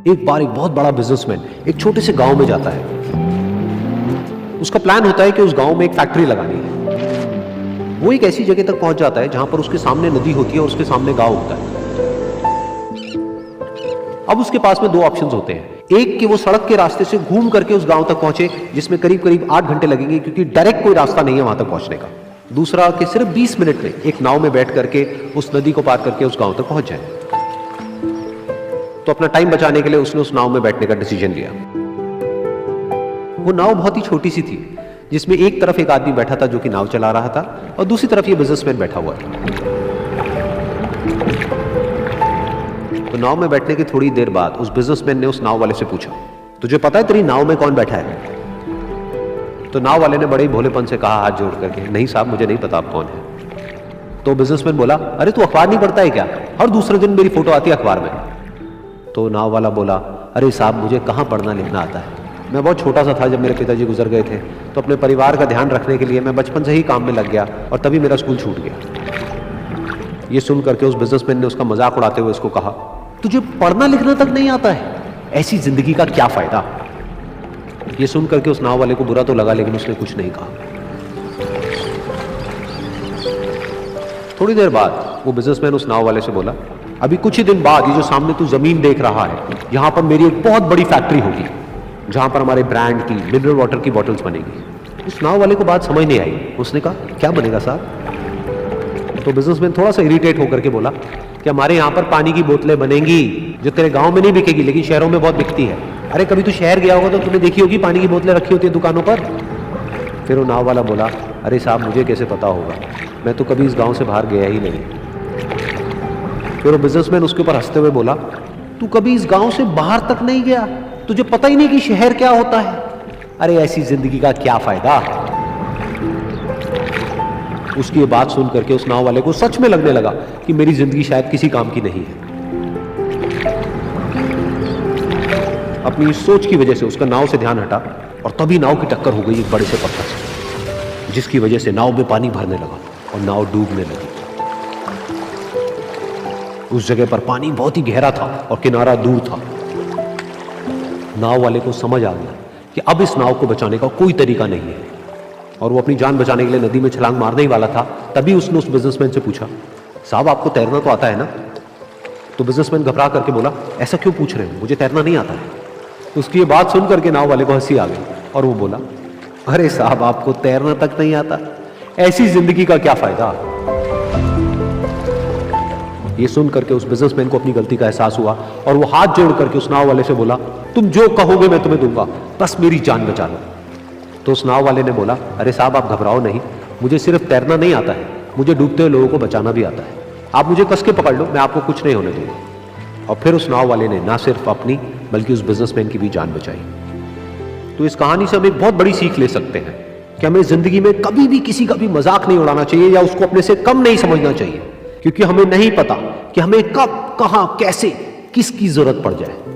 एक बार एक बहुत बड़ा बिजनेसमैन एक छोटे से गांव में जाता है। उसका प्लान होता है कि उस गांव में एक फैक्ट्री लगानी है। वो एक ऐसी जगह तक पहुंच जाता है जहां पर उसके सामने नदी होती है और उसके सामने गांव होता है। अब उसके पास में दो ऑप्शंस होते हैं। एक कि वो सड़क के रास्ते से घूम करके उस गांव तक पहुंचे, जिसमें करीब करीब 8 घंटे लगेंगे, क्योंकि डायरेक्ट कोई रास्ता नहीं है वहां तक पहुंचने का। दूसरा कि सिर्फ 20 मिनट में एक नाव में बैठ करके उस नदी को पार करके उस गांव तक पहुंच जाए। तो अपना टाइम बचाने के लिए उसने उस नाव में बैठने का डिसीजन लिया। वो नाव बहुत ही छोटी सी थी, जिसमें एक तरफ एक आदमी बैठा था जो कि नाव चला रहा था और दूसरी तरफ ये बिजनेसमैन बैठा हुआ था। तो नाव में बैठने की थोड़ी देर बाद उस बिजनेसमैन ने उस नाव वाले से पूछा, तुझे पता है तेरी नाव में कौन बैठा है? तो नाव वाले ने बड़े ही भोलेपन से कहा हाथ जोड़ करके, नहीं साहब मुझे नहीं पता आप कौन है। तो बिजनेसमैन बोला, अरे तू अखबार नहीं पढ़ता है क्या? हर दूसरे दिन मेरी फोटो आती है अखबार में। तो नाव वाला बोला, अरे साहब मुझे कहाँ पढ़ना लिखना आता है, मैं बहुत छोटा सा था जब मेरे पिताजी गुजर गए थे, तो अपने परिवार का ध्यान रखने के लिए मैं बचपन से ही काम में लग गया और तभी मेरा स्कूल छूट गया। ये सुन करके उस बिजनेसमैन ने उसका मजाक उड़ाते हुए उसको कहा, तुझे पढ़ना लिखना तक नहीं आता है, ऐसी जिंदगी का क्या फायदा? ये सुन करके उस नाव वाले को बुरा तो लगा, लेकिन उसने कुछ नहीं कहा। थोड़ी देर बाद वो बिजनेसमैन उस नाव वाले से बोला, अभी कुछ ही दिन बाद ये जो सामने तू जमीन देख रहा है, यहां पर मेरी एक बहुत बड़ी फैक्ट्री होगी जहां पर हमारे ब्रांड की मिनरल वाटर की बॉटल्स बनेगी। उस नाव वाले को बात समझ नहीं आई। उसने कहा, क्या बनेगा साहब? तो बिजनेसमैन थोड़ा सा इरिटेट होकर के बोला कि हमारे यहाँ पर पानी की बोतलें बनेंगी जो तेरे गांव में नहीं बिकेगी, लेकिन शहरों में बहुत बिकती है। अरे कभी तू शहर गया होगा तो तूने देखी होगी पानी की बोतलें रखी होती है दुकानों पर। फिर वो नाव वाला बोला, अरे साहब मुझे कैसे पता होगा, मैं तो कभी इस गांव से बाहर गया ही नहीं। फिर वो बिजनेसमैन उसके ऊपर हंसते हुए बोला, तू कभी इस गांव से बाहर तक नहीं गया, तुझे पता ही नहीं कि शहर क्या होता है? अरे ऐसी जिंदगी का क्या फायदा? उसकी ये बात सुन करके उस नाव वाले को सच में लगने लगा कि मेरी जिंदगी शायद किसी काम की नहीं है। अपनी सोच की वजह से उसका नाव से ध्यान हटा और तभी नाव की टक्कर हो गई एक बड़े से पत्थर से, जिसकी वजह से नाव में पानी भरने लगा और नाव डूबने लगी। उस जगह पर पानी बहुत ही गहरा था और किनारा दूर था। नाव वाले को समझ आ गया कि अब इस नाव को बचाने का कोई तरीका नहीं है और वो अपनी जान बचाने के लिए नदी में छलांग मारने ही वाला था। तभी उसने उस बिजनेसमैन से पूछा, साहब आपको तैरना तो आता है ना? तो बिजनेसमैन घबरा करके बोला, ऐसा क्यों पूछ रहे हो, मुझे तैरना नहीं आता है। उसकी ये बात सुन करके नाव वाले को हंसी आ गई और वो बोला, अरे साहब आपको तैरना तक नहीं आता, ऐसी जिंदगी का क्या फायदा? ये सुन करके उस बिजनेसमैन को अपनी गलती का एहसास हुआ और वो हाथ जोड़ करके उस नाव वाले से बोला, तुम जो कहोगे मैं तुम्हें दूंगा, बस मेरी जान बचा लो। तो उस नाव वाले ने बोला, अरे साहब आप घबराओ नहीं, मुझे सिर्फ तैरना नहीं आता है, मुझे डूबते हुए लोगों को बचाना भी आता है। आप मुझे कस के पकड़ लो, मैं आपको कुछ नहीं होने दूंगा। और फिर उस नाव वाले ने ना सिर्फ अपनी बल्कि उस बिजनेसमैन की भी जान बचाई। तो इस कहानी से हम एक बहुत बड़ी सीख ले सकते हैं कि हमें जिंदगी में कभी भी किसी का भी मजाक नहीं उड़ाना चाहिए या उसको अपने से कम नहीं समझना चाहिए, क्योंकि हमें नहीं पता कि हमें कब, कहां, कैसे, किसकी जरूरत पड़ जाए।